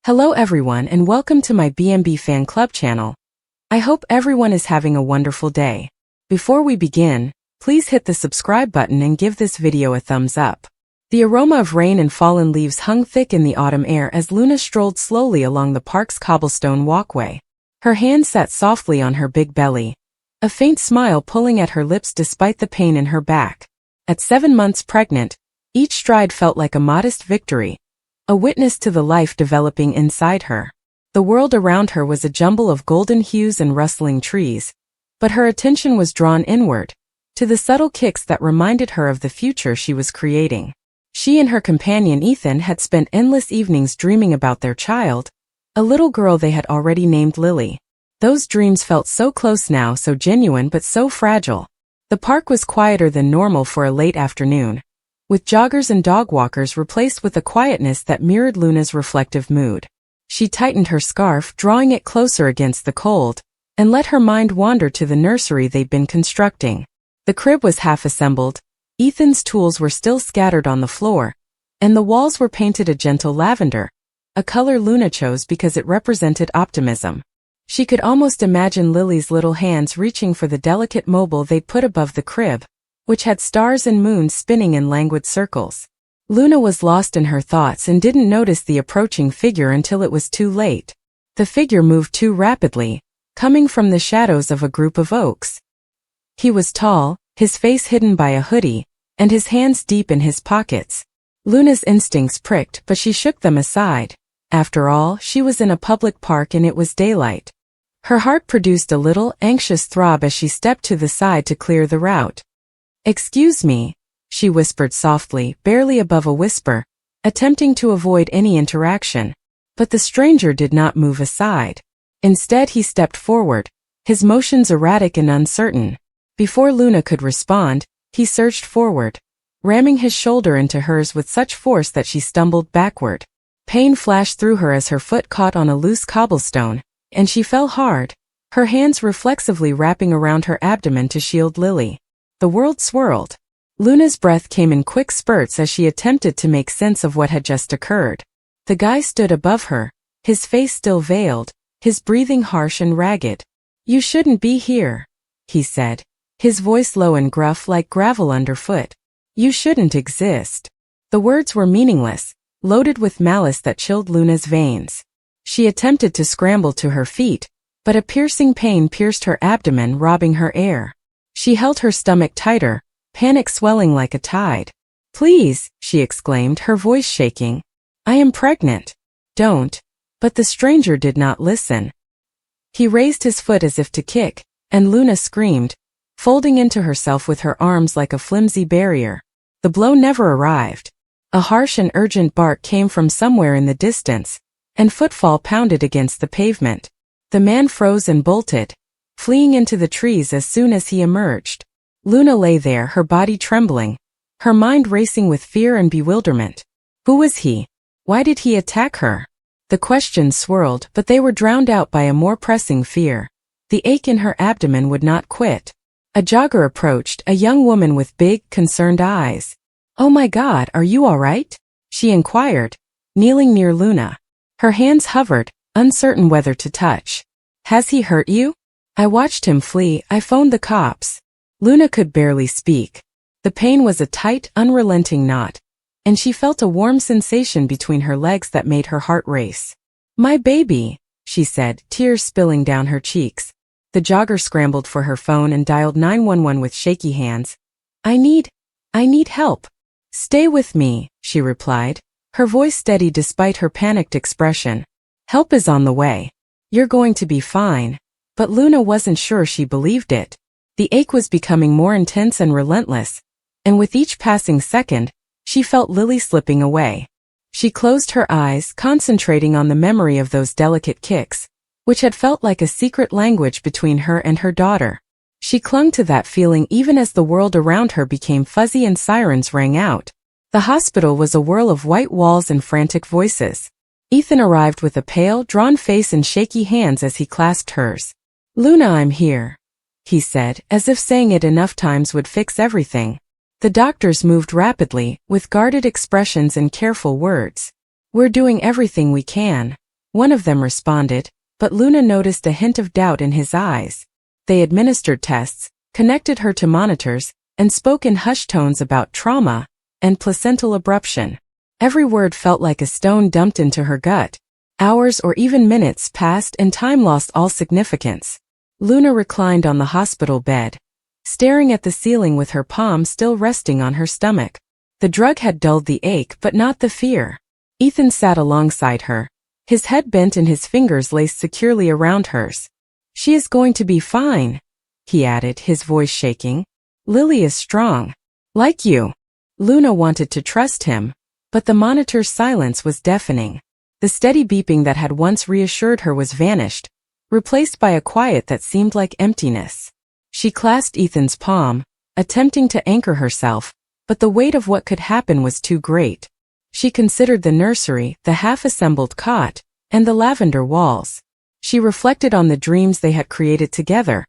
Hello everyone and welcome to my B&B Fan Club channel. I hope everyone is having a wonderful day. Before we begin, please hit the subscribe button and give this video a thumbs up. The aroma of rain and fallen leaves hung thick in the autumn air as Luna strolled slowly along the park's cobblestone walkway. Her hand sat softly on her big belly, a faint smile pulling at her lips despite the pain in her back. At 7 months pregnant, each stride felt like a modest victory, a witness to the life developing inside her. The world around her was a jumble of golden hues and rustling trees, but her attention was drawn inward, to the subtle kicks that reminded her of the future she was creating. She and her companion Ethan had spent endless evenings dreaming about their child, a little girl they had already named Lily. Those dreams felt so close now, so genuine but so fragile. The park was quieter than normal for a late afternoon, with joggers and dog walkers replaced with a quietness that mirrored Luna's reflective mood. She tightened her scarf, drawing it closer against the cold, and let her mind wander to the nursery they'd been constructing. The crib was half assembled, Ethan's tools were still scattered on the floor, and the walls were painted a gentle lavender, a color Luna chose because it represented optimism. She could almost imagine Lily's little hands reaching for the delicate mobile they'd put above the crib, which had stars and moons spinning in languid circles. Luna was lost in her thoughts and didn't notice the approaching figure until it was too late. The figure moved too rapidly, coming from the shadows of a group of oaks. He was tall, his face hidden by a hoodie, and his hands deep in his pockets. Luna's instincts pricked, but she shook them aside. After all, she was in a public park and it was daylight. Her heart produced a little, anxious throb as she stepped to the side to clear the route. "Excuse me," she whispered softly, barely above a whisper, attempting to avoid any interaction. But the stranger did not move aside. Instead, he stepped forward, his motions erratic and uncertain. Before Luna could respond, he surged forward, ramming his shoulder into hers with such force that she stumbled backward. Pain flashed through her as her foot caught on a loose cobblestone, and she fell hard, her hands reflexively wrapping around her abdomen to shield Lily. The world swirled. Luna's breath came in quick spurts as she attempted to make sense of what had just occurred. The guy stood above her, his face still veiled, his breathing harsh and ragged. "You shouldn't be here," he said, his voice low and gruff like gravel underfoot. "You shouldn't exist." The words were meaningless, loaded with malice that chilled Luna's veins. She attempted to scramble to her feet, but a piercing pain pierced her abdomen, robbing her air. She held her stomach tighter, panic swelling like a tide. "Please," she exclaimed, her voice shaking. "I am pregnant." "Don't." But the stranger did not listen. He raised his foot as if to kick, and Luna screamed, folding into herself with her arms like a flimsy barrier. The blow never arrived. A harsh and urgent bark came from somewhere in the distance, and footfall pounded against the pavement. The man froze and bolted, fleeing into the trees as soon as he emerged. Luna lay there, her body trembling, her mind racing with fear and bewilderment. Who was he? Why did he attack her? The questions swirled, but they were drowned out by a more pressing fear. The ache in her abdomen would not quit. A jogger approached, a young woman with big, concerned eyes. "Oh my God, are you all right?" she inquired, kneeling near Luna. Her hands hovered, uncertain whether to touch. "Has he hurt you?" "I watched him flee. I phoned the cops." Luna could barely speak. The pain was a tight, unrelenting knot, and she felt a warm sensation between her legs that made her heart race. "My baby," she said, tears spilling down her cheeks. The jogger scrambled for her phone and dialed 911 with shaky hands. I need help." "Stay with me," she replied, her voice steady despite her panicked expression. "Help is on the way. You're going to be fine." But Luna wasn't sure she believed it. The ache was becoming more intense and relentless, and with each passing second, she felt Lily slipping away. She closed her eyes, concentrating on the memory of those delicate kicks, which had felt like a secret language between her and her daughter. She clung to that feeling even as the world around her became fuzzy and sirens rang out. The hospital was a whirl of white walls and frantic voices. Ethan arrived with a pale, drawn face and shaky hands as he clasped hers. "Luna, I'm here," he said, as if saying it enough times would fix everything. The doctors moved rapidly, with guarded expressions and careful words. "We're doing everything we can," One of them responded, but Luna noticed a hint of doubt in his eyes. They administered tests, connected her to monitors, and spoke in hushed tones about trauma and placental abruption. Every word felt like a stone dumped into her gut. Hours or even minutes passed and time lost all significance. Luna reclined on the hospital bed, staring at the ceiling with her palm still resting on her stomach. The drug had dulled the ache but not the fear. Ethan sat alongside her, his head bent and his fingers laced securely around hers. "She is going to be fine," he added, his voice shaking. "Lily is strong. Like you." Luna wanted to trust him, but the monitor's silence was deafening. The steady beeping that had once reassured her was vanished, replaced by a quiet that seemed like emptiness. She clasped Ethan's palm, attempting to anchor herself, but the weight of what could happen was too great. She considered the nursery, the half-assembled cot, and the lavender walls. She reflected on the dreams they had created together,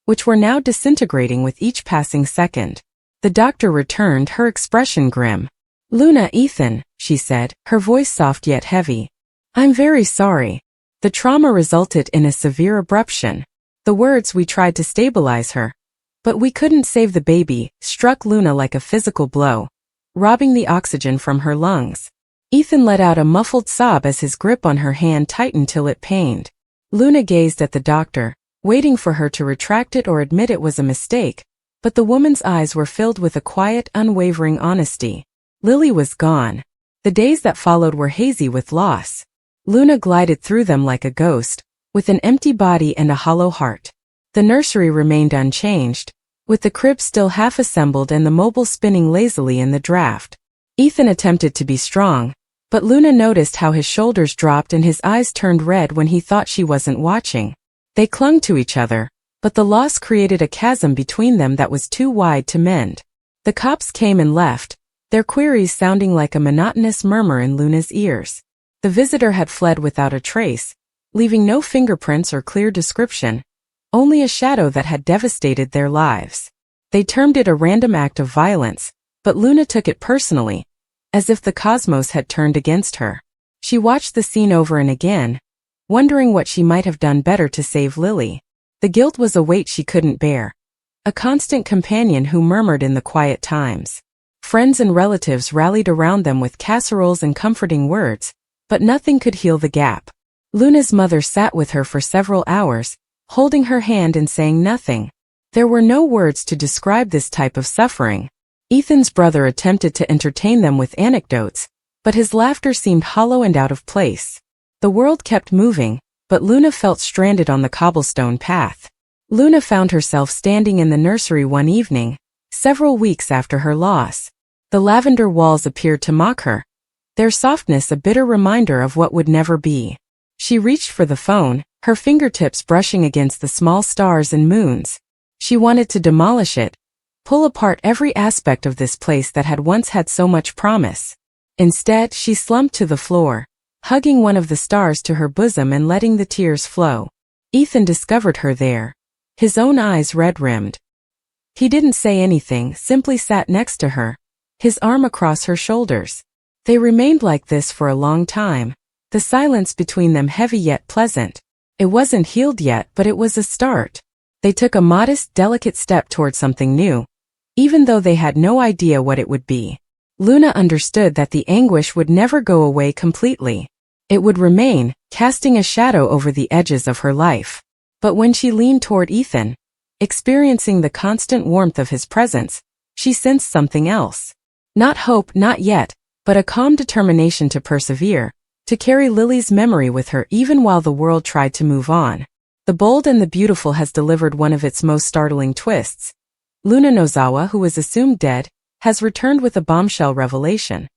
which were now disintegrating with each passing second. The doctor returned, her expression grim. "Luna, Ethan," she said, her voice soft yet heavy. "I'm very sorry. The trauma resulted in a severe abruption. The words we tried to stabilize her, but we couldn't save the baby," struck Luna like a physical blow, robbing the oxygen from her lungs. Ethan let out a muffled sob as his grip on her hand tightened till it pained. Luna gazed at the doctor, waiting for her to retract it or admit it was a mistake, but the woman's eyes were filled with a quiet, unwavering honesty. Lily was gone. The days that followed were hazy with loss. Luna glided through them like a ghost, with an empty body and a hollow heart. The nursery remained unchanged, with the crib still half-assembled and the mobile spinning lazily in the draft. Ethan attempted to be strong, but Luna noticed how his shoulders dropped and his eyes turned red when he thought she wasn't watching. They clung to each other, but the loss created a chasm between them that was too wide to mend. The cops came and left, their queries sounding like a monotonous murmur in Luna's ears. The visitor had fled without a trace, leaving no fingerprints or clear description, only a shadow that had devastated their lives. They termed it a random act of violence, but Luna took it personally, as if the cosmos had turned against her. She watched the scene over and again, wondering what she might have done better to save Lily. The guilt was a weight she couldn't bear, a constant companion who murmured in the quiet times. Friends and relatives rallied around them with casseroles and comforting words, but nothing could heal the gap. Luna's mother sat with her for several hours, holding her hand and saying nothing. There were no words to describe this type of suffering. Ethan's brother attempted to entertain them with anecdotes, but his laughter seemed hollow and out of place. The world kept moving, but Luna felt stranded on the cobblestone path. Luna found herself standing in the nursery one evening, several weeks after her loss. The lavender walls appeared to mock her, their softness a bitter reminder of what would never be. She reached for the phone, her fingertips brushing against the small stars and moons. She wanted to demolish it, pull apart every aspect of this place that had once had so much promise. Instead, she slumped to the floor, hugging one of the stars to her bosom and letting the tears flow. Ethan discovered her there, his own eyes red-rimmed. He didn't say anything, simply sat next to her, his arm across her shoulders. They remained like this for a long time, the silence between them heavy yet pleasant. It wasn't healed yet, but it was a start. They took a modest, delicate step toward something new, even though they had no idea what it would be. Luna understood that the anguish would never go away completely. It would remain, casting a shadow over the edges of her life. But when she leaned toward Ethan, experiencing the constant warmth of his presence, she sensed something else. Not hope, not yet, but a calm determination to persevere, to carry Lily's memory with her even while the world tried to move on. The Bold and the Beautiful has delivered one of its most startling twists. Luna Nozawa, who was assumed dead, has returned with a bombshell revelation.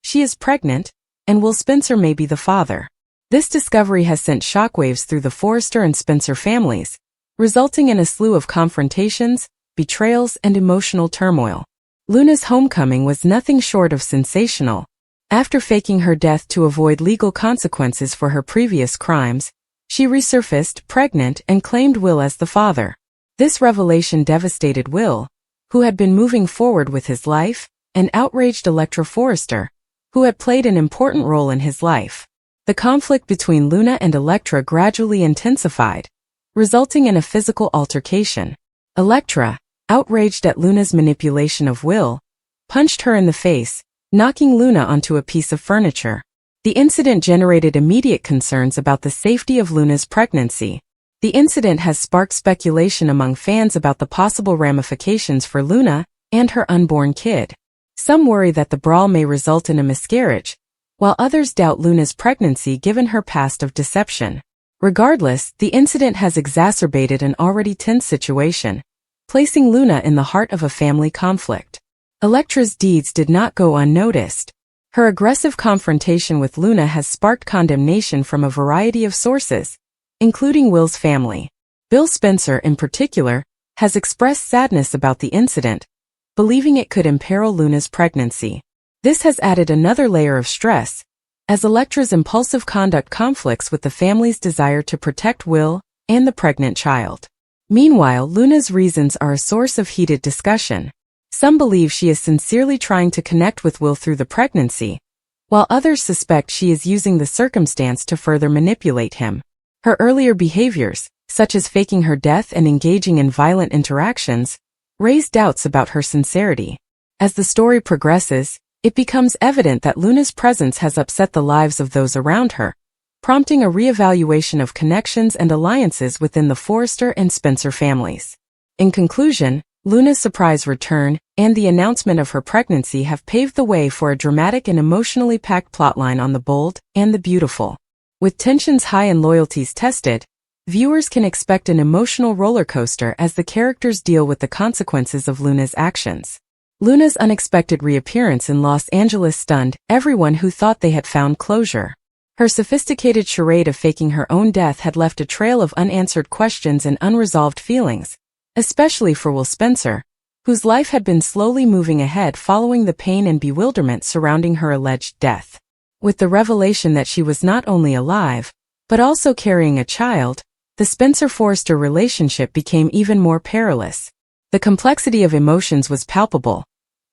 She is pregnant, and Will Spencer may be the father. This discovery has sent shockwaves through the Forrester and Spencer families, resulting in a slew of confrontations, betrayals, and emotional turmoil. Luna's homecoming was nothing short of sensational. After faking her death to avoid legal consequences for her previous crimes, she resurfaced, pregnant, and claimed Will as the father. This revelation devastated Will, who had been moving forward with his life, and outraged Electra Forrester, who had played an important role in his life. The conflict between Luna and Elektra gradually intensified, resulting in a physical altercation. Elektra, outraged at Luna's manipulation of Will, punched her in the face, knocking Luna onto a piece of furniture. The incident generated immediate concerns about the safety of Luna's pregnancy. The incident has sparked speculation among fans about the possible ramifications for Luna and her unborn kid. Some worry that the brawl may result in a miscarriage, while others doubt Luna's pregnancy given her past of deception. Regardless, the incident has exacerbated an already tense situation, placing Luna in the heart of a family conflict. Elektra's deeds did not go unnoticed. Her aggressive confrontation with Luna has sparked condemnation from a variety of sources, including Will's family. Bill Spencer, in particular, has expressed sadness about the incident, believing it could imperil Luna's pregnancy. This has added another layer of stress, as Elektra's impulsive conduct conflicts with the family's desire to protect Will and the pregnant child. Meanwhile, Luna's reasons are a source of heated discussion. Some believe she is sincerely trying to connect with Will through the pregnancy, while others suspect she is using the circumstance to further manipulate him. Her earlier behaviors, such as faking her death and engaging in violent interactions, raise doubts about her sincerity. As the story progresses, it becomes evident that Luna's presence has upset the lives of those around her, prompting a reevaluation of connections and alliances within the Forrester and Spencer families. In conclusion, Luna's surprise return and the announcement of her pregnancy have paved the way for a dramatic and emotionally packed plotline on The Bold and the Beautiful. With tensions high and loyalties tested, viewers can expect an emotional roller coaster as the characters deal with the consequences of Luna's actions. Luna's unexpected reappearance in Los Angeles stunned everyone who thought they had found closure. Her sophisticated charade of faking her own death had left a trail of unanswered questions and unresolved feelings, especially for Will Spencer, whose life had been slowly moving ahead following the pain and bewilderment surrounding her alleged death. With the revelation that she was not only alive, but also carrying a child, the Spencer-Forrester relationship became even more perilous. The complexity of emotions was palpable.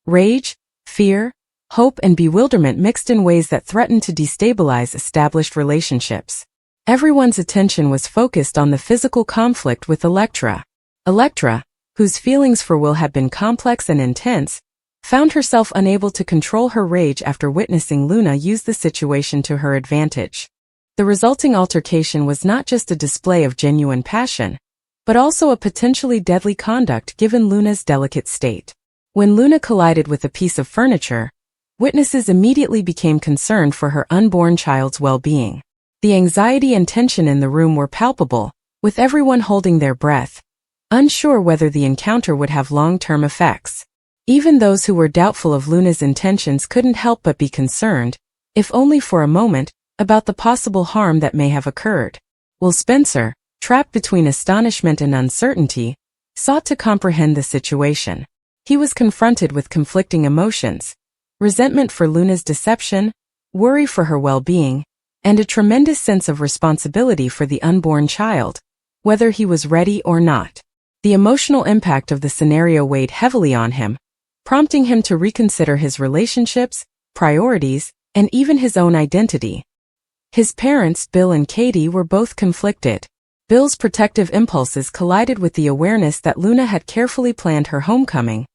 Rage, fear, hope and bewilderment mixed in ways that threatened to destabilize established relationships. Everyone's attention was focused on the physical conflict with Elektra. Elektra, whose feelings for Will had been complex and intense, found herself unable to control her rage after witnessing Luna use the situation to her advantage. The resulting altercation was not just a display of genuine passion, but also a potentially deadly conduct given Luna's delicate state. When Luna collided with a piece of furniture, witnesses immediately became concerned for her unborn child's well-being. The anxiety and tension in the room were palpable, with everyone holding their breath, unsure whether the encounter would have long-term effects. Even those who were doubtful of Luna's intentions couldn't help but be concerned, if only for a moment, about the possible harm that may have occurred. Will Spencer, trapped between astonishment and uncertainty, sought to comprehend the situation. He was confronted with conflicting emotions, resentment for Luna's deception, worry for her well-being, and a tremendous sense of responsibility for the unborn child, whether he was ready or not. The emotional impact of the scenario weighed heavily on him, prompting him to reconsider his relationships, priorities, and even his own identity. His parents, Bill and Katie, were both conflicted. Bill's protective impulses collided with the awareness that Luna had carefully planned her homecoming,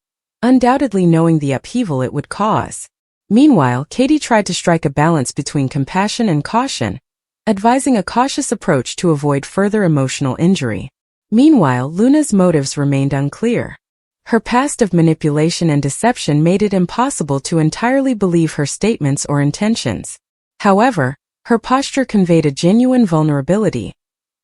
undoubtedly knowing the upheaval it would cause. Meanwhile, Katie tried to strike a balance between compassion and caution, advising a cautious approach to avoid further emotional injury. Meanwhile, Luna's motives remained unclear. Her past of manipulation and deception made it impossible to entirely believe her statements or intentions. However, her posture conveyed a genuine vulnerability,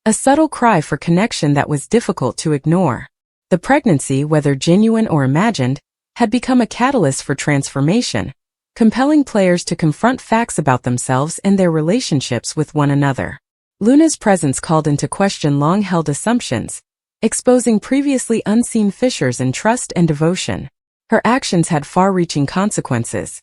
a subtle cry for connection that was difficult to ignore. The pregnancy, whether genuine or imagined, had become a catalyst for transformation, compelling players to confront facts about themselves and their relationships with one another. Luna's presence called into question long-held assumptions, exposing previously unseen fissures in trust and devotion. Her actions had far-reaching consequences.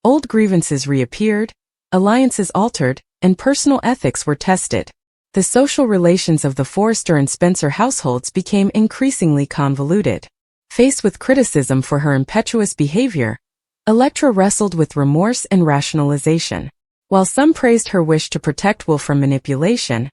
Old grievances reappeared, alliances altered, and personal ethics were tested. The social relations of the Forrester and Spencer households became increasingly convoluted. Faced with criticism for her impetuous behavior, Elektra wrestled with remorse and rationalization. While some praised her wish to protect Will from manipulation,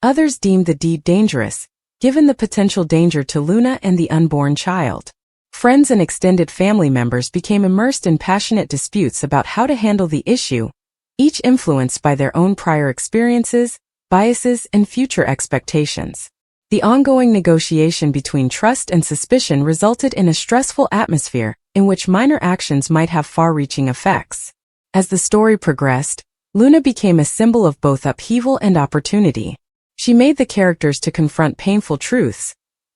others deemed the deed dangerous, given the potential danger to Luna and the unborn child. Friends and extended family members became immersed in passionate disputes about how to handle the issue, each influenced by their own prior experiences, biases, and future expectations. The ongoing negotiation between trust and suspicion resulted in a stressful atmosphere in which minor actions might have far-reaching effects. As the story progressed, Luna became a symbol of both upheaval and opportunity. She made the characters to confront painful truths,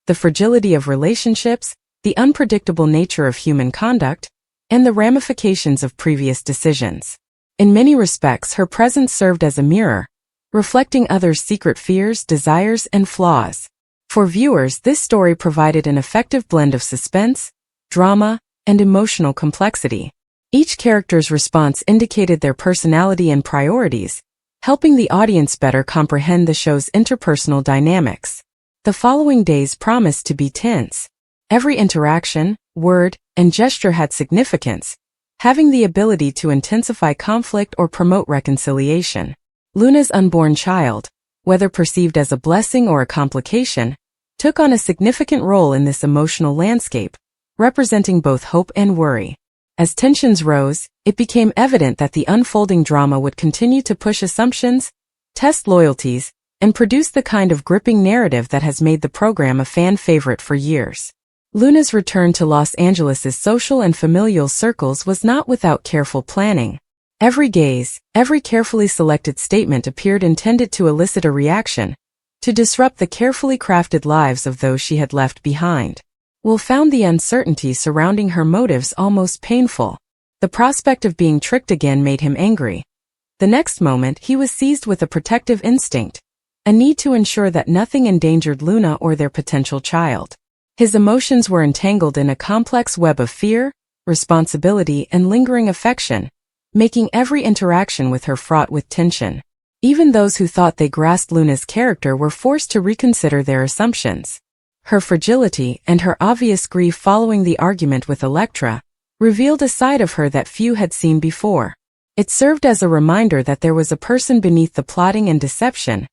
the fragility of relationships, the unpredictable nature of human conduct, and the ramifications of previous decisions. In many respects, her presence served as a mirror, reflecting others' secret fears, desires, and flaws. For viewers, this story provided an effective blend of suspense, drama, and emotional complexity. Each character's response indicated their personality and priorities, helping the audience better comprehend the show's interpersonal dynamics. The following days promised to be tense. Every interaction, word, and gesture had significance, having the ability to intensify conflict or promote reconciliation. Luna's unborn child, whether perceived as a blessing or a complication, took on a significant role in this emotional landscape, representing both hope and worry. As tensions rose, it became evident that the unfolding drama would continue to push assumptions, test loyalties, and produce the kind of gripping narrative that has made the program a fan favorite for years. Luna's return to Los Angeles' social and familial circles was not without careful planning. Every gaze, every carefully selected statement appeared intended to elicit a reaction, to disrupt the carefully crafted lives of those she had left behind. Will found the uncertainty surrounding her motives almost painful. The prospect of being tricked again made him angry. The next moment, he was seized with a protective instinct, a need to ensure that nothing endangered Luna or their potential child. His emotions were entangled in a complex web of fear, responsibility, and lingering affection, making every interaction with her fraught with tension. Even those who thought they grasped Luna's character were forced to reconsider their assumptions. Her fragility and her obvious grief following the argument with Elektra revealed a side of her that few had seen before. It served as a reminder that there was a person beneath the plotting and deception,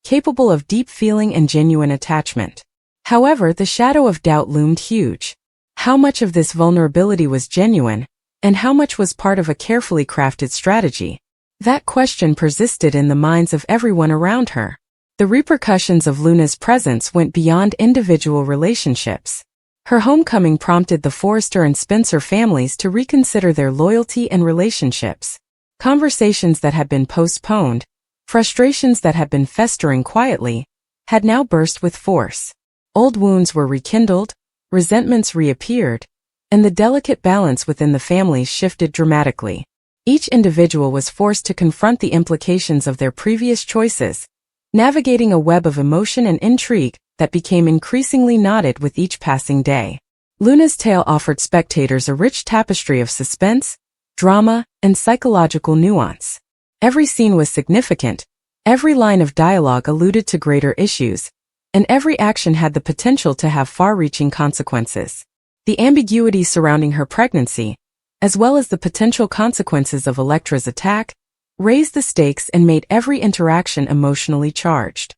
capable of deep feeling and genuine attachment. However, the shadow of doubt loomed huge. How much of this vulnerability was genuine, and how much was part of a carefully crafted strategy? That question persisted in the minds of everyone around her. The repercussions of Luna's presence went beyond individual relationships. Her homecoming prompted the Forrester and Spencer families to reconsider their loyalty and relationships. Conversations that had been postponed, frustrations that had been festering quietly, had now burst with force. Old wounds were rekindled, resentments reappeared, and the delicate balance within the families shifted dramatically. Each individual was forced to confront the implications of their previous choices, navigating a web of emotion and intrigue that became increasingly knotted with each passing day. Luna's tale offered spectators a rich tapestry of suspense, drama, and psychological nuance. Every scene was significant, every line of dialogue alluded to greater issues, and every action had the potential to have far-reaching consequences. The ambiguity surrounding her pregnancy, as well as the potential consequences of Elektra's attack, raised the stakes and made every interaction emotionally charged.